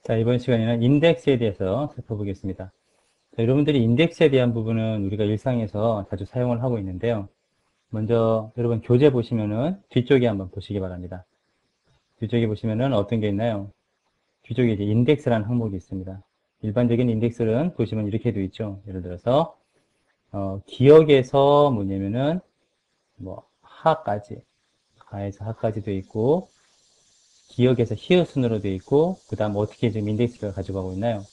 자, 이번 시간에는 인덱스에 대해서 살펴보겠습니다. 자, 여러분들이 인덱스에 대한 부분은 우리가 일상에서 자주 사용을 하고 있는데요. 먼저 여러분 교재 보시면은 뒤쪽에 한번 보시기 바랍니다. 뒤쪽에 보시면은 어떤 게 있나요? 뒤쪽에 이제 인덱스라는 항목이 있습니다. 일반적인 인덱스는 보시면 이렇게 되어 있죠. 예를 들어서 기억에서 뭐냐면은 뭐 하까지, 가에서 하까지 되어 있고, 기억에서 히읗순으로 되어 있고, 그 다음 어떻게 지금 인덱스를 가지고 가고 있나요?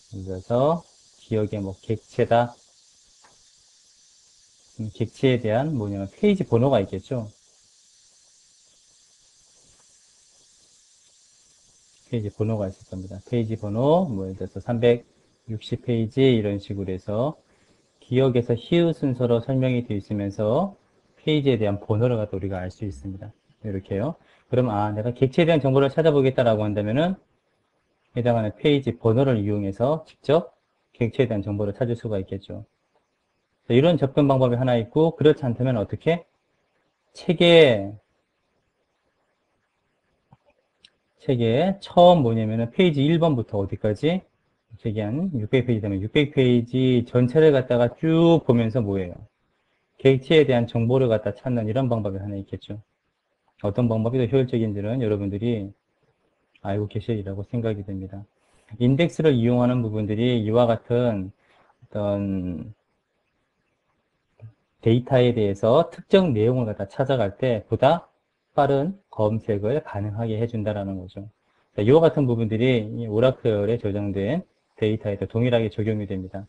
그래서 기억의 뭐 객체다. 객체에 대한 뭐냐면 페이지 번호가 있겠죠. 페이지 번호가 있을 겁니다. 페이지 번호, 뭐 예를 들어서 360페이지 이런 식으로 해서 기억에서 히읗 순서로 설명이 되어 있으면서 페이지에 대한 번호를 갖다 우리가 알 수 있습니다. 이렇게요. 그럼 내가 객체에 대한 정보를 찾아보겠다라고 한다면은 해당하는 페이지 번호를 이용해서 직접 객체에 대한 정보를 찾을 수가 있겠죠. 이런 접근 방법이 하나 있고, 그렇지 않다면 어떻게? 책에 처음 뭐냐면은 페이지 1번부터 어디까지? 책이 한 600페이지 되면 600페이지 전체를 갖다가 쭉 보면서 뭐예요? 객체에 대한 정보를 갖다 찾는 이런 방법이 하나 있겠죠. 어떤 방법이 더 효율적인지는 여러분들이 알고 계시리라고 생각이 됩니다. 인덱스를 이용하는 부분들이 이와 같은 어떤 데이터에 대해서 특정 내용을 갖다 찾아갈 때 보다 빠른 검색을 가능하게 해준다는 거죠. 자, 이와 같은 부분들이 이 오라클에 저장된 데이터에도 동일하게 적용이 됩니다.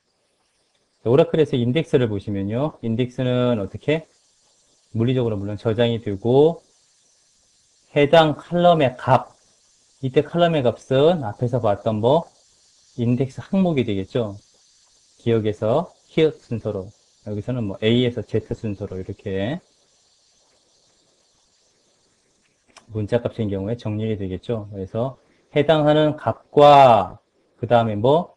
오라클에서 인덱스를 보시면요. 인덱스는 어떻게? 물리적으로 물론 저장이 되고 해당 칼럼의 값, 이때 칼럼의 값은 앞에서 봤던 뭐 인덱스 항목이 되겠죠. 기억에서 히읗 순서로, 여기서는 뭐 A에서 Z 순서로 이렇게 문자 값인 경우에 정렬이 되겠죠. 그래서 해당하는 값과 그 다음에 뭐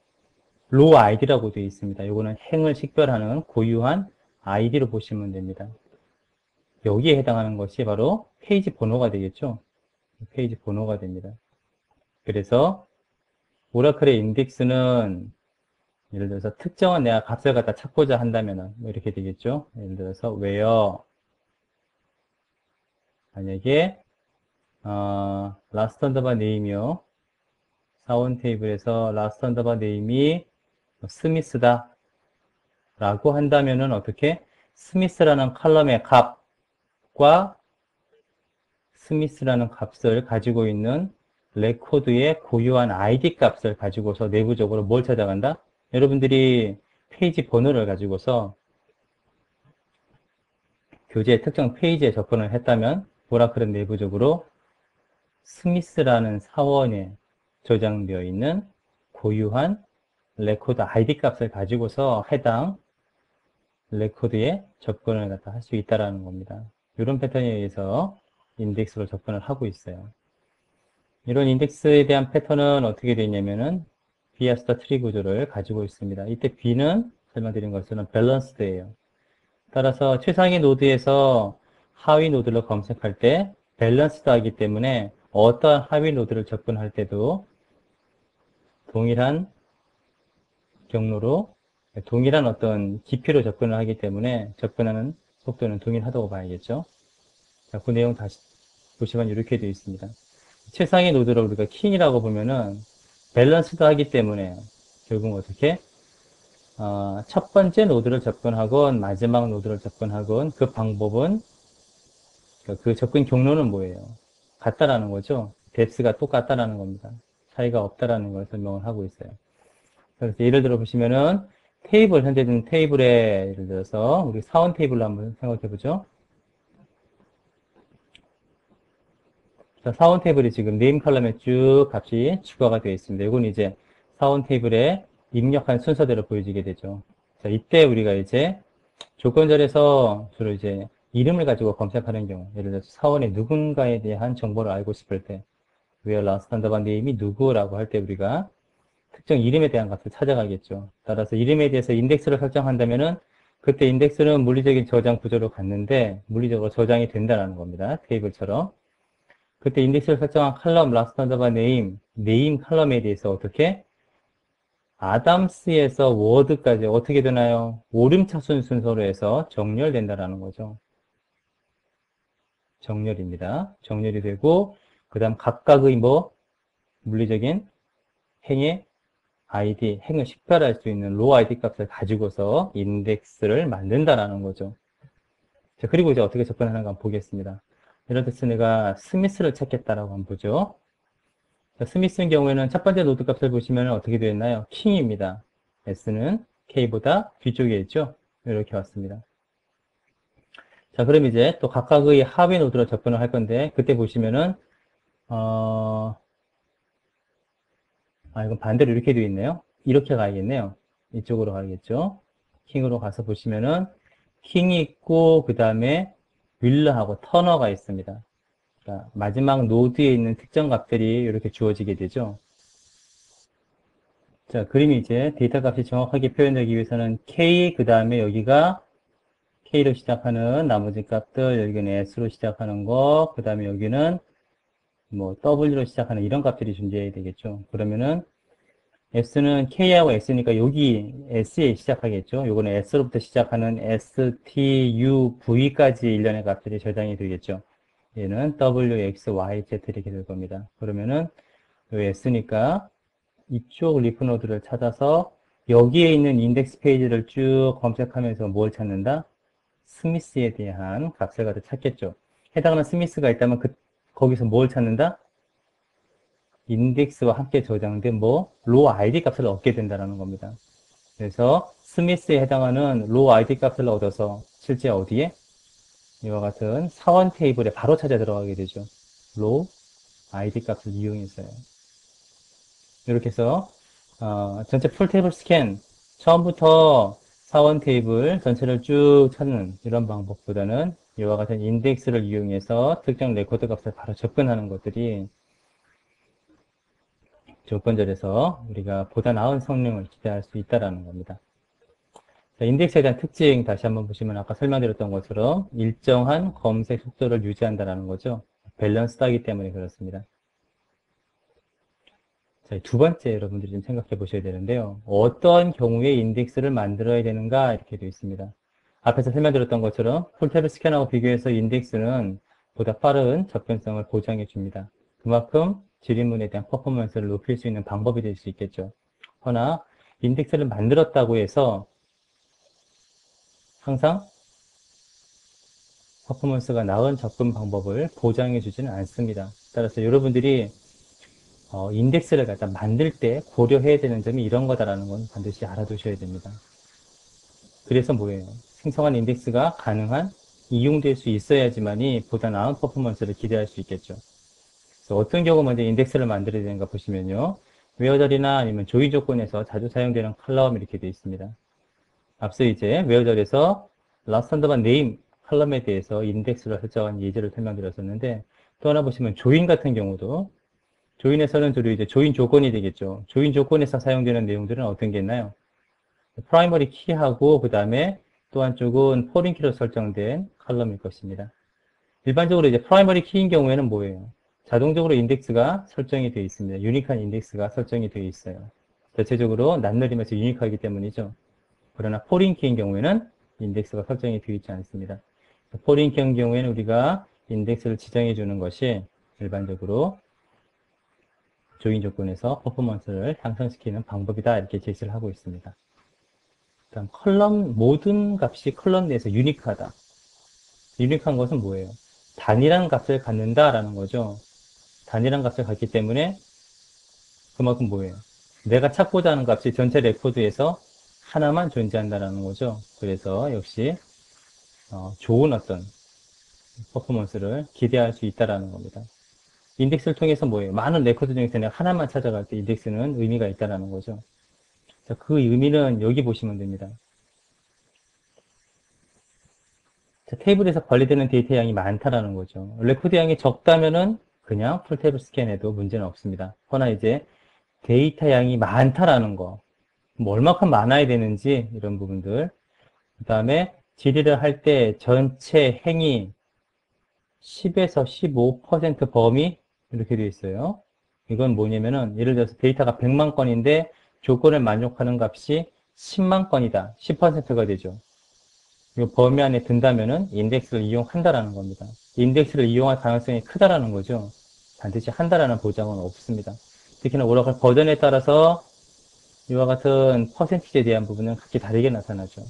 로 아이디라고 되어 있습니다. 이거는 행을 식별하는 고유한 아이디로 보시면 됩니다. 여기에 해당하는 것이 바로 페이지 번호가 되겠죠. 페이지 번호가 됩니다. 그래서 오라클의 인덱스는 예를 들어서 특정한 내가 값을 갖다 찾고자 한다면 뭐 이렇게 되겠죠. 예를 들어서 where 만약에 last underbar name이요. 사원 테이블에서 last underbar name이 스미스다 라고 한다면은 어떻게 스미스라는 칼럼의 값과 스미스라는 값을 가지고 있는 레코드의 고유한 ID 값을 가지고서 내부적으로 뭘 찾아간다? 여러분들이 페이지 번호를 가지고서 교재 특정 페이지에 접근을 했다면 오라클은 내부적으로 스미스라는 사원에 저장되어 있는 고유한 레코드 ID 값을 가지고서 해당 레코드에 접근을 갖다 할 수 있다는 겁니다. 이런 패턴에 의해서 인덱스로 접근을 하고 있어요. 이런 인덱스에 대한 패턴은 어떻게 되냐면은 비아스터 트리 구조를 가지고 있습니다. 이때 B는 설명드린 것처럼 밸런스드예요. 따라서 최상위 노드에서 하위 노드를 검색할 때 밸런스드 하기 때문에 어떠한 하위 노드를 접근할 때도 동일한 경로로 동일한 어떤 깊이로 접근을 하기 때문에 접근하는 속도는 동일하다고 봐야겠죠. 자, 그 내용 다시 보시면 이렇게 되어 있습니다. 최상위 노드를 우리가 킹이라고 보면은 밸런스드 하기 때문에 결국 어떻게 첫 번째 노드를 접근하건 마지막 노드를 접근하건 그 방법은 그 접근 경로는 뭐예요? 같다라는 거죠. 뎁스가 똑같다라는 겁니다. 차이가 없다라는 걸 설명을 하고 있어요. 그래서 예를 들어 보시면은 현재는 테이블에 예를 들어서 우리 사원 테이블로 한번 생각해 보죠. 자, 사원 테이블이 지금 네임 컬럼에 쭉 값이 추가가 되어 있습니다. 이건 이제 사원 테이블에 입력한 순서대로 보여지게 되죠. 자, 이때 우리가 이제 조건절에서 주로 이제 이름을 가지고 검색하는 경우, 예를 들어서 사원의 누군가에 대한 정보를 알고 싶을 때, where last underbar name이 누구라고 할 때 우리가 특정 이름에 대한 값을 찾아가겠죠. 따라서 이름에 대해서 인덱스를 설정한다면은 그때 인덱스는 물리적인 저장 구조로 갔는데 물리적으로 저장이 된다는 겁니다. 테이블처럼. 그때 인덱스를 설정한 컬럼 라스트 언더바 네임 컬럼에 대해서 어떻게 아담스에서 워드까지 어떻게 되나요? 오름차순 순서로 해서 정렬된다라는 거죠. 정렬입니다. 정렬이 되고 그 다음 각각의 물리적인 행의 아이디, 행을 식별할 수 있는 로 아이디 값을 가지고서 인덱스를 만든다라는 거죠. 자, 그리고 이제 어떻게 접근하는가 한번 보겠습니다. 예를 들어서 내가 스미스를 찾겠다라고 한번 보죠. 자, 스미스인 경우에는 첫 번째 노드 값을 보시면 어떻게 되어 있나요? 킹입니다. S는 K보다 뒤쪽에 있죠? 이렇게 왔습니다. 자, 그럼 이제 또 각각의 합의 노드로 접근을 할 건데, 그때 보시면은, 이건 반대로 이렇게 되어 있네요. 이렇게 가야겠네요. 이쪽으로 가야겠죠? 킹으로 가서 보시면은, 킹이 있고, 그 다음에 윌러하고 터너가 있습니다. 그러니까 마지막 노드에 있는 특정 값들이 이렇게 주어지게 되죠. 자, 그림이 이제 데이터 값이 정확하게 표현되기 위해서는 K, 그 다음에 여기가 K로 시작하는 나머지 값들, 여기는 S로 시작하는 거, 그 다음에 여기는 W로 시작하는 이런 값들이 존재해야 되겠죠. 그러면은 S는 K하고 S니까 여기 S에 시작하겠죠. 요거는 S로부터 시작하는 S, T, U, V까지 일련의 값들이 저장이 되겠죠. 얘는 W, X, Y, Z 이렇게 될 겁니다. 그러면은 요 S니까 이쪽 리프노드를 찾아서 여기에 있는 인덱스 페이지를 쭉 검색하면서 뭘 찾는다? 스미스에 대한 값을 가지고 찾겠죠. 해당하는 스미스가 있다면 거기서 뭘 찾는다? 인덱스와 함께 저장된 로 아이디 값을 얻게 된다는 겁니다. 그래서 스미스에 해당하는 로 아이디 값을 얻어서 실제 어디에? 이와 같은 사원 테이블에 바로 찾아 들어가게 되죠. 로 아이디 값을 이용해서요. 이렇게 해서 전체 풀 테이블 스캔 처음부터 사원 테이블 전체를 쭉 찾는 이런 방법보다는 이와 같은 인덱스를 이용해서 특정 레코드 값을 바로 접근하는 것들이 조건절에서 우리가 보다 나은 성능을 기대할 수 있다는 겁니다. 자, 인덱스에 대한 특징 다시 한번 보시면 아까 설명드렸던 것처럼 일정한 검색 속도를 유지한다는 거죠. 밸런스하기 때문에 그렇습니다. 자, 두 번째 여러분들이 좀 생각해 보셔야 되는데요. 어떤 경우에 인덱스를 만들어야 되는가 이렇게 되어 있습니다. 앞에서 설명드렸던 것처럼 풀탭을 스캔하고 비교해서 인덱스는 보다 빠른 접근성을 보장해 줍니다. 그만큼 질의문에 대한 퍼포먼스를 높일 수 있는 방법이 될 수 있겠죠. 허나 인덱스를 만들었다고 해서 항상 퍼포먼스가 나은 접근 방법을 보장해 주지는 않습니다. 따라서 여러분들이 인덱스를 갖다 만들 때 고려해야 되는 점이 이런 거다라는 건 반드시 알아두셔야 됩니다. 그래서 뭐예요? 생성한 인덱스가 가능한, 이용될 수 있어야지만이 보다 나은 퍼포먼스를 기대할 수 있겠죠. 그래서 어떤 경우 먼저 인덱스를 만들어야 되는가 보시면요. 웨어절이나 아니면 조인 조건에서 자주 사용되는 컬럼 이렇게 되어 있습니다. 앞서 이제 웨어절에서 라스트 언더바 네임 컬럼에 대해서 인덱스를 설정한 예제를 설명드렸었는데 또 하나 보시면 조인 같은 경우도 조인에서는 주로 이제 조인 조건이 되겠죠. 조인 조건에서 사용되는 내용들은 어떤 게 있나요? 프라이머리 키하고 그 다음에 또 한쪽은 포린 키로 설정된 컬럼일 것입니다. 일반적으로 이제 프라이머리 키인 경우에는 뭐예요? 자동적으로 인덱스가 설정이 되어 있습니다. 유니크한 인덱스가 설정이 되어 있어요. 대체적으로 낱느리면서 유니크하기 때문이죠. 그러나 포린 키인 경우에는 인덱스가 설정이 되어 있지 않습니다. 포린 키인 경우에는 우리가 인덱스를 지정해 주는 것이 일반적으로 조인 조건에서 퍼포먼스를 향상시키는 방법이다 이렇게 제시를 하고 있습니다. 다음 모든 값이 컬럼 내에서 유니크하다. 유니크한 것은 뭐예요? 단일한 값을 갖는다라는 거죠. 단일한 값을 갖기 때문에 그만큼 뭐예요? 내가 찾고자 하는 값이 전체 레코드에서 하나만 존재한다라는 거죠. 그래서 역시 좋은 어떤 퍼포먼스를 기대할 수 있다라는 겁니다. 인덱스를 통해서 뭐예요? 많은 레코드 중에서 내가 하나만 찾아갈 때 인덱스는 의미가 있다라는 거죠. 자, 그 의미는 여기 보시면 됩니다. 자, 테이블에서 관리되는 데이터 양이 많다라는 거죠. 레코드 양이 적다면은 그냥 풀테이블 스캔해도 문제는 없습니다. 허나 이제 데이터 양이 많다라는 거, 얼마큼 많아야 되는지 이런 부분들. 그 다음에 질의를 할 때 전체 행위 10에서 15% 범위 이렇게 되어 있어요. 이건 뭐냐면은 예를 들어서 데이터가 100만 건인데 조건을 만족하는 값이 10만 건이다. 10%가 되죠. 이 범위 안에 든다면은 인덱스를 이용한다라는 겁니다. 인덱스를 이용할 가능성이 크다라는 거죠. 반드시 한다라는 보장은 없습니다. 특히나 오라클 버전에 따라서 이와 같은 퍼센티지에 대한 부분은 각기 다르게 나타나죠.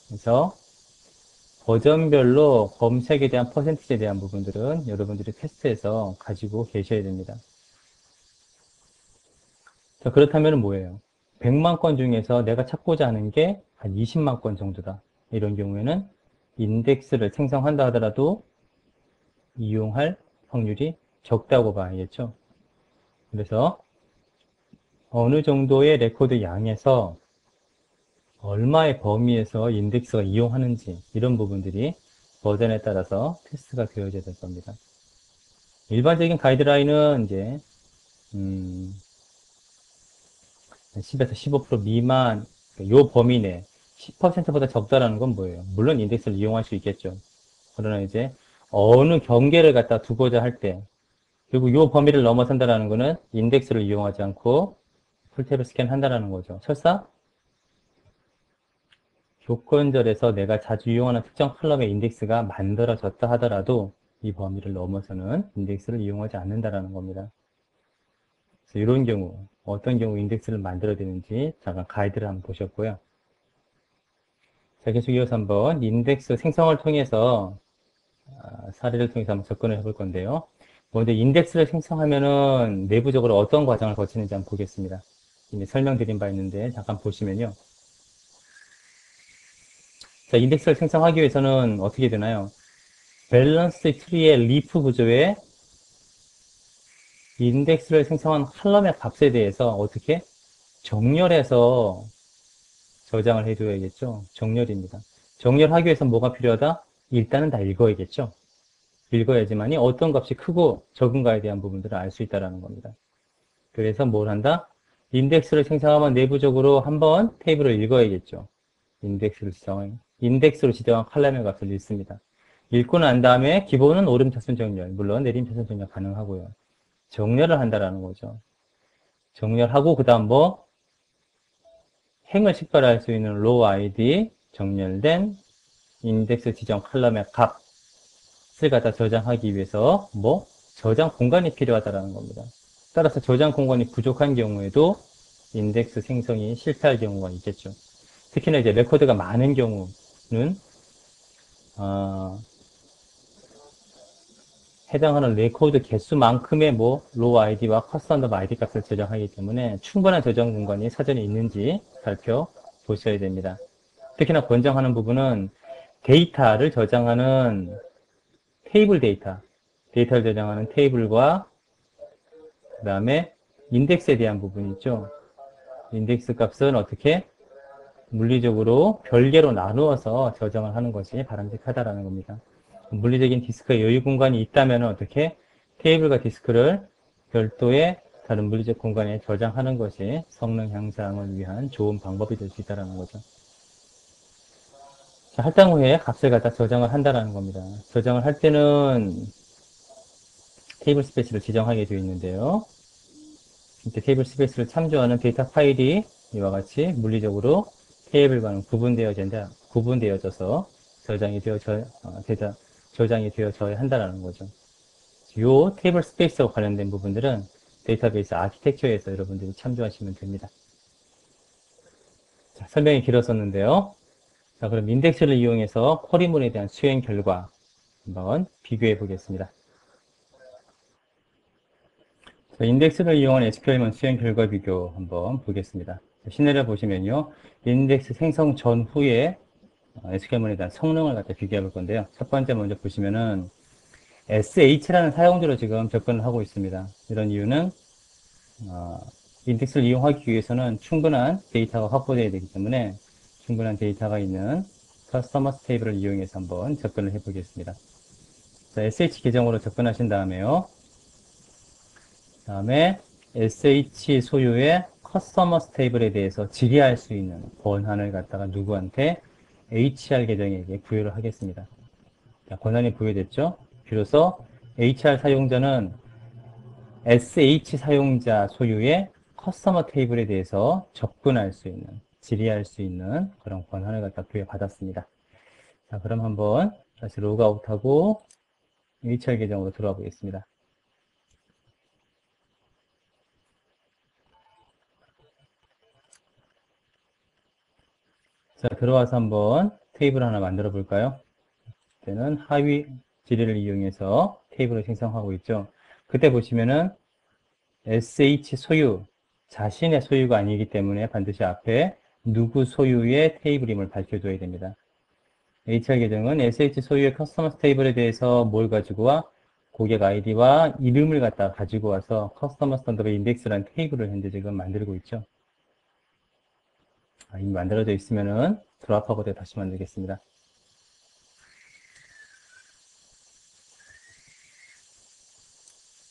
그래서 버전별로 검색에 대한 퍼센티지에 대한 부분들은 여러분들이 테스트해서 가지고 계셔야 됩니다. 자, 그렇다면 뭐예요? 100만 건 중에서 내가 찾고자 하는 게 한 20만 건 정도다. 이런 경우에는 인덱스를 생성한다 하더라도 이용할 확률이 적다고 봐야겠죠. 그래서 어느 정도의 레코드 양에서 얼마의 범위에서 인덱스가 이용하는지 이런 부분들이 버전에 따라서 테스트가 되어져야 될 겁니다. 일반적인 가이드라인은 이제 10에서 15% 미만 요 범위 내 10%보다 적다라는 건 뭐예요? 물론 인덱스를 이용할 수 있겠죠. 그러나 이제 어느 경계를 갖다 두고자 할 때 그리고 요 범위를 넘어선다라는 거는 인덱스를 이용하지 않고 풀탭을 스캔한다라는 거죠. 설사 조건절에서 내가 자주 이용하는 특정 컬럼의 인덱스가 만들어졌다 하더라도 이 범위를 넘어서는 인덱스를 이용하지 않는다라는 겁니다. 그래서 이런 경우 어떤 경우 인덱스를 만들어야 되는지 잠깐 가이드를 한번 보셨고요. 자, 계속 이어서 한번 인덱스 생성을 통해서 사례를 통해서 한번 접근을 해볼 건데요. 먼저 인덱스를 생성하면은 내부적으로 어떤 과정을 거치는지 한번 보겠습니다. 이미 설명드린 바 있는데 잠깐 보시면요. 자, 인덱스를 생성하기 위해서는 어떻게 되나요? 밸런스 트리의 리프 구조에 인덱스를 생성한 컬럼의 값에 대해서 어떻게 정렬해서 저장을 해줘야겠죠. 정렬입니다. 정렬하기 위해서 뭐가 필요하다? 일단은 다 읽어야겠죠. 읽어야지만이 어떤 값이 크고 적은가에 대한 부분들을 알 수 있다는 겁니다. 그래서 뭘 한다? 인덱스를 생성하면 내부적으로 한번 테이블을 읽어야겠죠. 인덱스로 지정한 컬럼의 값을 읽습니다. 읽고 난 다음에 기본은 오름차순 정렬, 물론 내림차순 정렬 가능하고요. 정렬을 한다라는 거죠. 정렬하고 그 다음 뭐 행을 식별할 수 있는 row id 정렬된 인덱스 지정 컬럼의 값을 갖다 저장하기 위해서 뭐 저장 공간이 필요하다는 겁니다. 따라서 저장 공간이 부족한 경우에도 인덱스 생성이 실패할 경우가 있겠죠. 특히나 이제 레코드가 많은 경우는 해당하는 레코드 개수만큼의 뭐 row id와 커스텀 id 값을 저장하기 때문에 충분한 저장 공간이 사전에 있는지 살펴보셔야 됩니다. 특히나 권장하는 부분은 데이터를 저장하는 테이블 데이터를 저장하는 테이블과 그 다음에 인덱스에 대한 부분이 있죠. 인덱스 값은 어떻게 물리적으로 별개로 나누어서 저장을 하는 것이 바람직하다라는 겁니다. 물리적인 디스크의 여유 공간이 있다면 어떻게 테이블과 디스크를 별도의 다른 물리적 공간에 저장하는 것이 성능 향상을 위한 좋은 방법이 될 수 있다는 거죠. 자, 할당 후에 값을 갖다 저장을 한다는 겁니다. 저장을 할 때는 테이블 스페이스를 지정하게 되어 있는데요. 이때 테이블 스페이스를 참조하는 데이터 파일이 이와 같이 물리적으로 테이블과는 구분되어져서 저장이 되어져야 한다는 거죠. 이 테이블 스페이스와 관련된 부분들은 데이터베이스 아키텍처에서 여러분들이 참조하시면 됩니다. 자, 설명이 길었었는데요. 자, 그럼 인덱스를 이용해서 쿼리문에 대한 수행 결과 한번 비교해 보겠습니다. 자, 인덱스를 이용한 SQL문 수행 결과 비교 한번 보겠습니다. 시내를 보시면요. 인덱스 생성 전후에 SQL문에 대한 성능을 갖다 비교해 볼 건데요. 첫 번째 먼저 보시면은 SH라는 사용자로 지금 접근을 하고 있습니다. 이런 이유는 인덱스를 이용하기 위해서는 충분한 데이터가 확보되어야 되기 때문에 충분한 데이터가 있는 커스터머스 테이블을 이용해서 한번 접근을 해 보겠습니다. 자, SH 계정으로 접근하신 다음에요. 다음에 SH 소유의 커스터머스 테이블에 대해서 질의할 수 있는 권한을 갖다가 누구한테 HR 계정에게 부여를 하겠습니다. 자, 권한이 부여됐죠? 비로소 HR 사용자는 SH 사용자 소유의 커스터머 테이블에 대해서 접근할 수 있는, 질의할 수 있는 그런 권한을 갖다 부여받았습니다. 자, 그럼 한번 다시 로그아웃하고 HR 계정으로 들어와 보겠습니다. 자, 들어와서 한번 테이블 하나 만들어 볼까요? 그때는 하위 지리를 이용해서 테이블을 생성하고 있죠. 그때 보시면은 SH 소유, 자신의 소유가 아니기 때문에 반드시 앞에 누구 소유의 테이블임을 밝혀줘야 됩니다. HR 계정은 SH 소유의 커스터머 테이블에 대해서 뭘 가지고 와? 고객 아이디와 이름을 갖다 가지고 와서 커스터머 스탠더드 인덱스라는 테이블을 현재 지금 만들고 있죠. 이미 만들어져 있으면은 드랍하고 다시 만들겠습니다.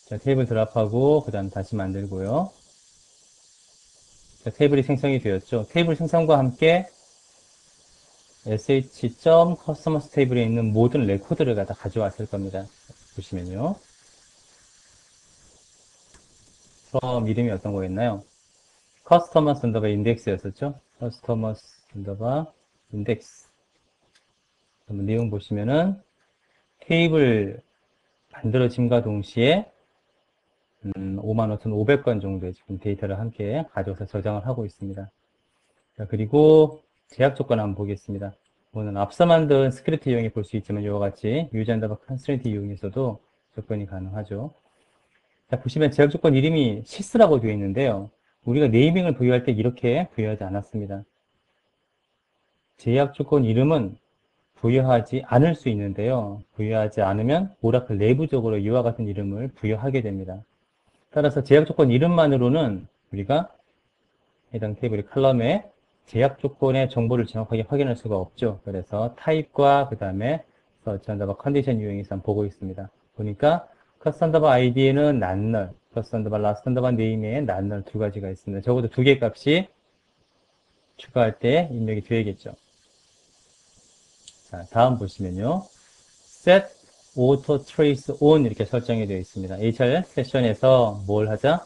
자, 테이블 드랍하고 그 다음 다시 만들고요. 자, 테이블이 생성이 되었죠. 테이블 생성과 함께 sh.customers 테이블에 있는 모든 레코드를 갖다 가져왔을 겁니다. 보시면요. 그럼 이름이 어떤 거였나요? customers underbar index였었죠. customers underbar index. 그럼 내용 보시면은 테이블 만들어짐과 동시에 55,500건 정도의 지금 데이터를 함께 가져와서 저장을 하고 있습니다. 자, 그리고 제약 조건 한번 보겠습니다. 오늘 앞서 만든 스크립트 이용해 볼 수 있지만 이와 같이 유저 언더바 컨스트레인트 이용해서도 접근이 가능하죠. 자, 보시면 제약 조건 이름이 시스라고 되어 있는데요. 우리가 네이밍을 부여할 때 이렇게 부여하지 않았습니다. 제약 조건 이름은 부여하지 않을 수 있는데요. 부여하지 않으면 오라클 내부적으로 이와 같은 이름을 부여하게 됩니다. 따라서 제약 조건 이름만으로는 우리가 해당 테이블의 컬럼에 제약 조건의 정보를 정확하게 확인할 수가 없죠. 그래서 타입과 그 다음에 서치 언더바 컨디션 이용해서 보고 있습니다. 보니까 커스텀 언더바 아이디에는 난널, 커스텀 언더바 라스트 언더바 네임에 난널 두 가지가 있습니다. 적어도 두 개의 값이 추가할 때 입력이 되어야겠죠. 자, 다음 보시면요. set auto trace on 이렇게 설정이 되어 있습니다. HR 세션에서 뭘 하자?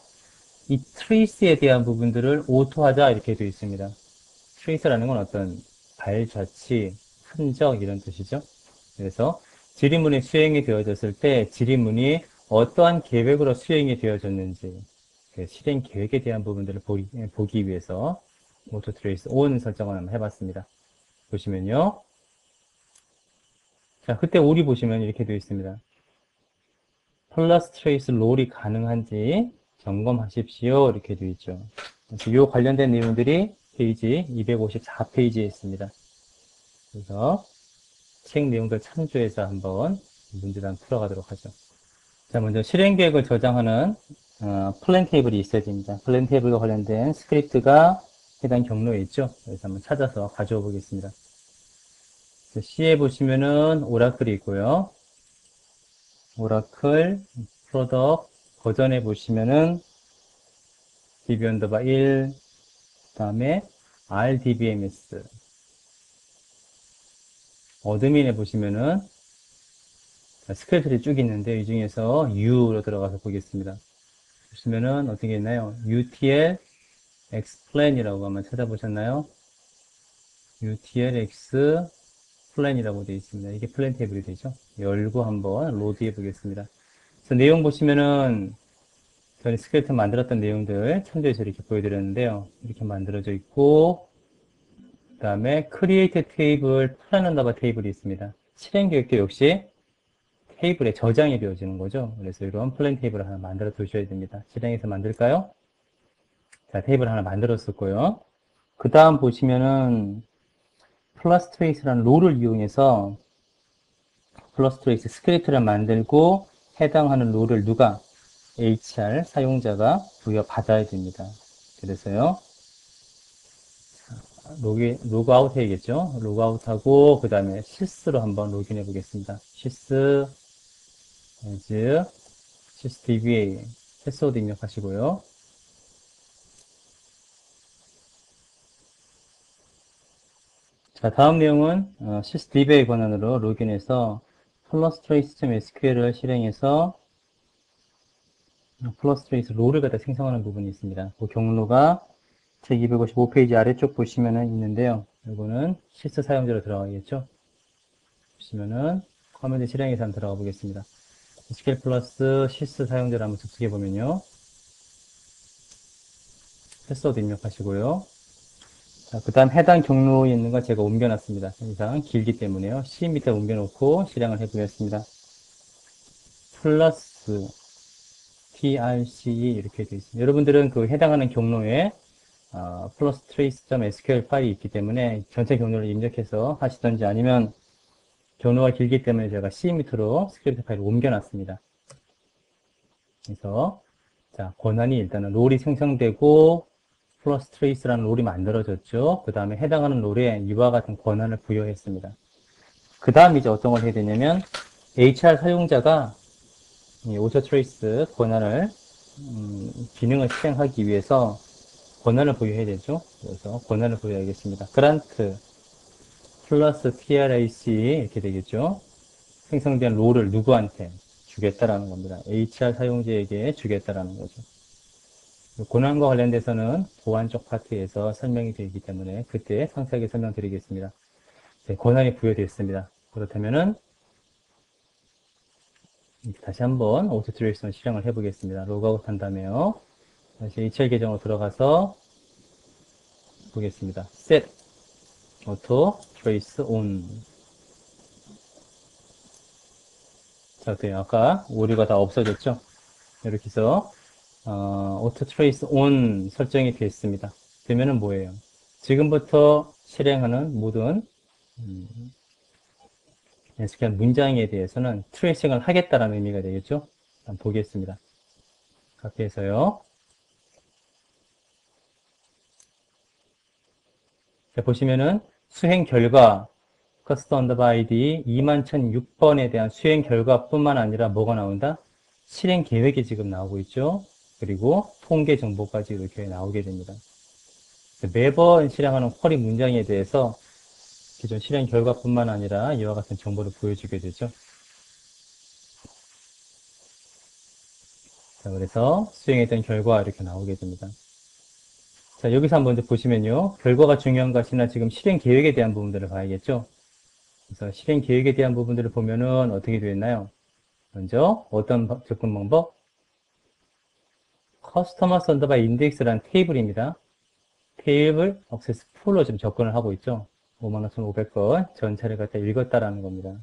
이 트레이스에 대한 부분들을 오토하자 이렇게 되어 있습니다. 트레이스라는 건 어떤 발자취, 흔적 이런 뜻이죠. 그래서 질의문이 수행이 되어졌을 때 질의문이 어떠한 계획으로 수행이 되어졌는지 그 실행 계획에 대한 부분들을 보기 위해서 오토 트레이스 온 설정을 한번 해봤습니다. 보시면요. 자, 그때 오리 보시면 이렇게 되어 있습니다. 플러스 트레이스 롤이 가능한지 점검하십시오. 이렇게 되어 있죠. 그래서 이 관련된 내용들이 페이지 254페이지에 있습니다. 그래서 책 내용들 참조해서 한번 문제를 풀어가도록 하죠. 자, 먼저 실행 계획을 저장하는 플랜 테이블이 있어야 됩니다. 플랜 테이블과 관련된 스크립트가 해당 경로에 있죠. 그래서 한번 찾아서 가져와 보겠습니다. C에 보시면은 오라클이 있고요. 오라클 프로덕트 버전에 보시면은 DB 언더바 1, 그 다음에 RDBMS. 어드민에 보시면은 스크립트들이 쭉 있는데 이 중에서 U로 들어가서 보겠습니다. 보시면은 어떻게 있나요? UTL explain이라고 한번 찾아보셨나요? UTL explain이라고 되어 있습니다. 이게 플랜 테이블이 되죠. 열고 한번 로드해 보겠습니다. 그래서 내용 보시면은 저희 스크립트 만들었던 내용들 참조해서 이렇게 보여드렸는데요. 이렇게 만들어져 있고, 그 다음에 create table, plan 언더바 테이블이 있습니다. 실행 계획도 역시 테이블에 저장이 되어지는 거죠. 그래서 이런 플랜 테이블을 하나 만들어 두셔야 됩니다. 실행해서 만들까요? 자, 테이블 하나 만들었었고요. 그 다음 보시면은 플러스 트레이스라는 롤을 이용해서 플러스 트레이스 스크립트를 만들고 해당하는 롤을 누가 HR 사용자가 부여받아야 됩니다. 그래서요. 로그아웃 해야겠죠? 로그아웃하고, 그 다음에 sys로 한번 로그인해 보겠습니다. sys, as, sysdba, 패스워드 입력하시고요. 자, 다음 내용은 sysdba 권한으로 로그인해서 플러스 트레이스.sql을 실행해서 플러스 트레이스 롤을 갖다 생성하는 부분이 있습니다. 그 경로가 제 255페이지 아래쪽 보시면은 있는데요. 이거는 실수 사용자로 들어가겠죠. 보시면은 커맨드 실행해서 한번 들어가 보겠습니다. SQL 플러스 실수 사용자를 한번 접속해 보면요. 패스워드 입력하시고요. 자, 그 다음 해당 경로에 있는 거 제가 옮겨놨습니다. 이상 길기 때문에요. C 밑에 옮겨놓고 실행을 해보겠습니다. 플러스 trce 이렇게 되어 있습니다. 여러분들은 그 해당하는 경로에 플러스 trace.sql 파일이 있기 때문에 전체 경로를 입력해서 하시던지 아니면 경로가 길기 때문에 제가 C 밑으로 스크립트 파일을 옮겨놨습니다. 그래서 자, 권한이 일단은 롤이 생성되고 플러스 트레이스라는 롤이 만들어졌죠. 그 다음에 해당하는 롤에 이와 같은 권한을 부여했습니다. 그 다음 이제 어떤 걸 해야 되냐면 HR 사용자가 이 오토 트레이스 권한을 기능을 실행하기 위해서 권한을 부여해야 되죠. 그래서 권한을 부여하겠습니다. 그란트 플러스 trac 이렇게 되겠죠. 생성된 롤을 누구한테 주겠다라는 겁니다. HR 사용자에게 주겠다라는 거죠. 권한과 관련돼서는 보안 쪽 파트에서 설명이 되기 때문에 그때 상세하게 설명드리겠습니다. 네, 권한이 부여되었습니다. 그렇다면은 다시 한번 오토 트레이스 실행을 해보겠습니다. 로그아웃 한 다음에요. 다시 HR 계정으로 들어가서 보겠습니다. set auto trace on. 자, 어때요? 아까 오류가 다 없어졌죠? 이렇게 해서 auto trace on 설정이 되었습니다. 되면은 뭐예요? 지금부터 실행하는 모든 SQL 문장에 대해서는 트레이싱을 하겠다라는 의미가 되겠죠? 한번 보겠습니다. 카피해서요. 자, 보시면은 수행 결과 커스텀 언더바 아이디 21,006번에 대한 수행 결과뿐만 아니라 뭐가 나온다? 실행 계획이 지금 나오고 있죠. 그리고 통계 정보까지 이렇게 나오게 됩니다. 매번 실행하는 쿼리 문장에 대해서 기존 실행 결과뿐만 아니라 이와 같은 정보를 보여주게 되죠. 자, 그래서 수행했던 결과 이렇게 나오게 됩니다. 자, 여기서 한번 먼저 보시면요. 결과가 중요한 것이나 지금 실행 계획에 대한 부분들을 봐야겠죠. 그래서 실행 계획에 대한 부분들을 보면은 어떻게 되어 있나요? 먼저 어떤 접근 방법? 커스터머스 언더바 인덱스라는 테이블입니다. 테이블 액세스 풀로 지금 접근을 하고 있죠. 55,500건 전체를 갖다 읽었다라는 겁니다.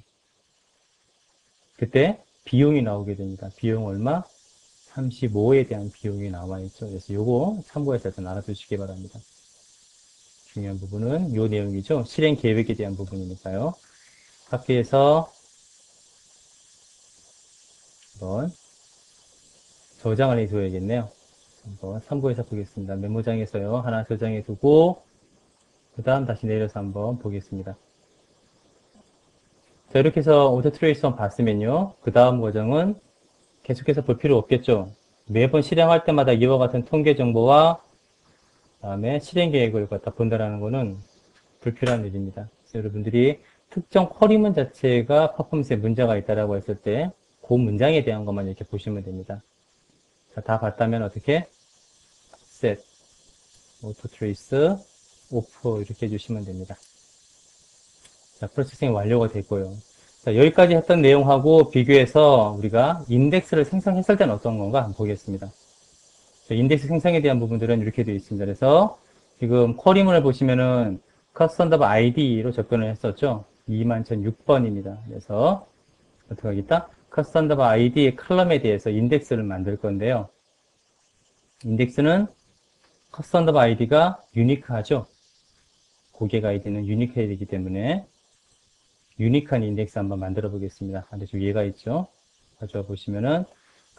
그때 비용이 나오게 됩니다. 비용 얼마? 35에 대한 비용이 나와 있죠. 그래서 요거 참고해서 좀 알아두시기 바랍니다. 중요한 부분은 요 내용이죠. 실행 계획에 대한 부분이니까요. 카피해서 한번 저장을 해둬야겠네요. 한번 참고해서 보겠습니다. 메모장에서요. 하나 저장해 두고 그 다음 다시 내려서 한번 보겠습니다. 자, 이렇게 해서 오토 트레이스 한번 봤으면요. 그 다음 과정은 계속해서 볼 필요 없겠죠. 매번 실행할 때마다 이와 같은 통계 정보와 다음에 실행 계획을 갖다 본다라는 것은 불필요한 일입니다. 그래서 여러분들이 특정 쿼리문 자체가 퍼포먼스에 문제가 있다라고 했을 때 그 문장에 대한 것만 이렇게 보시면 됩니다. 자, 다 봤다면 어떻게? set, auto trace, off 이렇게 해주시면 됩니다. 자, 프로세싱이 완료가 됐고요. 자, 여기까지 했던 내용하고 비교해서 우리가 인덱스를 생성했을 때는 어떤 건가 한번 보겠습니다. 자, 인덱스 생성에 대한 부분들은 이렇게 되어 있습니다. 그래서 지금 쿼리문을 보시면은 커스텀 아이디로 접근을 했었죠. 21,006번입니다. 그래서 어떻게 하겠다? 커스텀 아이디의 컬럼에 대해서 인덱스를 만들 건데요. 인덱스는 커스텀 아이디가 유니크하죠. 고객 아이디는 유니크해야 되기 때문에 유니크한 인덱스 한번 만들어 보겠습니다. 반대쪽 얘가 있죠. 가져와 보시면은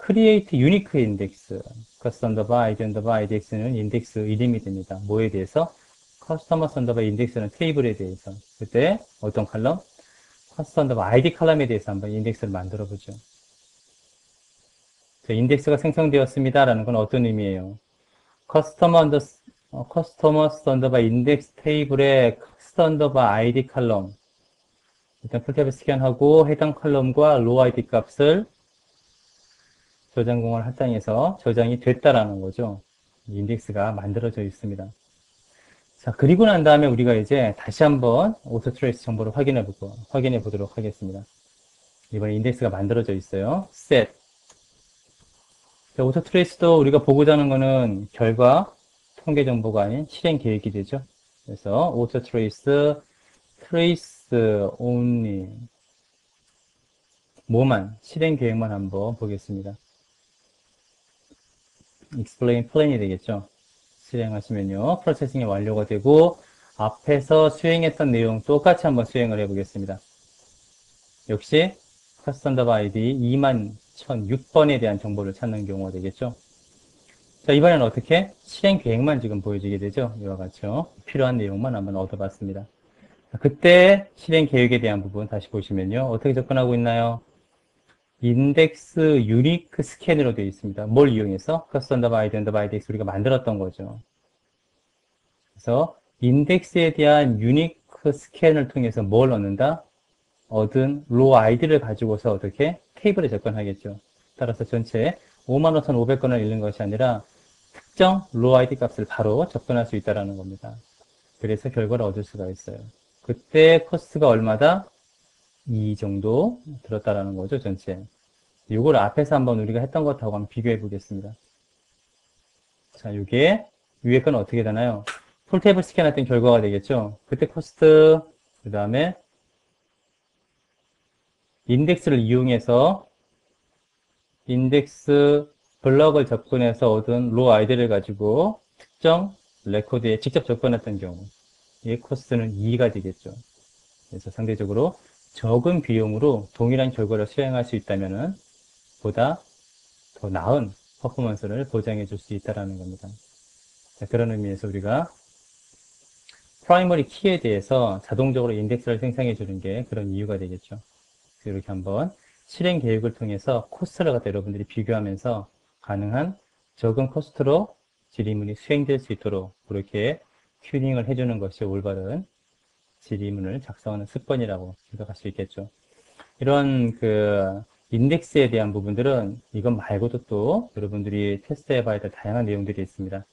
create unique index custom id idx는 인덱스 이름이 됩니다. 뭐에 대해서? customer index는 테이블에 대해서. 그때 어떤 컬럼? custom id 컬럼에 대해서 한번 인덱스를 만들어 보죠. 인덱스가 생성되었습니다라는 건 어떤 의미예요? customer index 테이블의 custom id 컬럼 일단 풀탭을 스캔하고 해당 컬럼과 로우 아이디 값을 저장 공간 할당해서 저장이 됐다라는 거죠. 인덱스가 만들어져 있습니다. 자, 그리고 난 다음에 우리가 이제 다시 한번 오토 트레이스 정보를 확인해 보도록 하겠습니다. 이번에 인덱스가 만들어져 있어요. set. 오토 트레이스도 우리가 보고자 하는 거는 결과 통계 정보가 아닌 실행 계획이 되죠. 그래서 오토 트레이스 트레이스 only 뭐만 실행 계획만 한번 보겠습니다. explain plan이 되겠죠. 실행하시면요. 프로세싱이 완료가 되고 앞에서 수행했던 내용 똑같이 한번 수행을 해보겠습니다. 역시 커스텀 아이디 21,006번에 대한 정보를 찾는 경우가 되겠죠. 자, 이번에는 어떻게? 실행 계획만 지금 보여지게 되죠. 이와 같이요. 필요한 내용만 한번 얻어봤습니다. 자, 그때 실행 계획에 대한 부분 다시 보시면요. 어떻게 접근하고 있나요? 인덱스 유니크 스캔으로 되어 있습니다. 뭘 이용해서? 커스텀 아이디 인덱스 우리가 만들었던 거죠. 그래서 인덱스에 대한 유니크 스캔을 통해서 뭘 얻는다? 얻은 로우 아이디를 가지고서 어떻게? 테이블에 접근하겠죠. 따라서 전체 55,500건을 읽는 것이 아니라 특정 로우 아이디 값을 바로 접근할 수 있다는 겁니다. 그래서 결과를 얻을 수가 있어요. 그때 코스트가 얼마다? 2 정도 들었다라는 거죠, 전체. 이걸 앞에서 한번 우리가 했던 것하고 한번 비교해 보겠습니다. 자, 이게 위에 건 어떻게 되나요? 풀테이블 스캔할 땐 결과가 되겠죠. 그때 코스트, 그 다음에 인덱스를 이용해서 인덱스 블럭을 접근해서 얻은 로우 아이디를 가지고 특정 레코드에 직접 접근했던 경우 이 코스트는 2가 되겠죠. 그래서 상대적으로 적은 비용으로 동일한 결과를 수행할 수 있다면 보다 더 나은 퍼포먼스를 보장해 줄 수 있다는 겁니다. 자, 그런 의미에서 우리가 프라이머리 키에 대해서 자동적으로 인덱스를 생성해 주는 게 그런 이유가 되겠죠. 이렇게 한번 실행 계획을 통해서 코스트를 갖다 여러분들이 비교하면서 가능한 적은 코스트로 질의문이 수행될 수 있도록 그렇게 튜닝을 해주는 것이 올바른 질의문을 작성하는 습관이라고 생각할 수 있겠죠. 이런 그 인덱스에 대한 부분들은 이것 말고도 또 여러분들이 테스트해 봐야 될 다양한 내용들이 있습니다.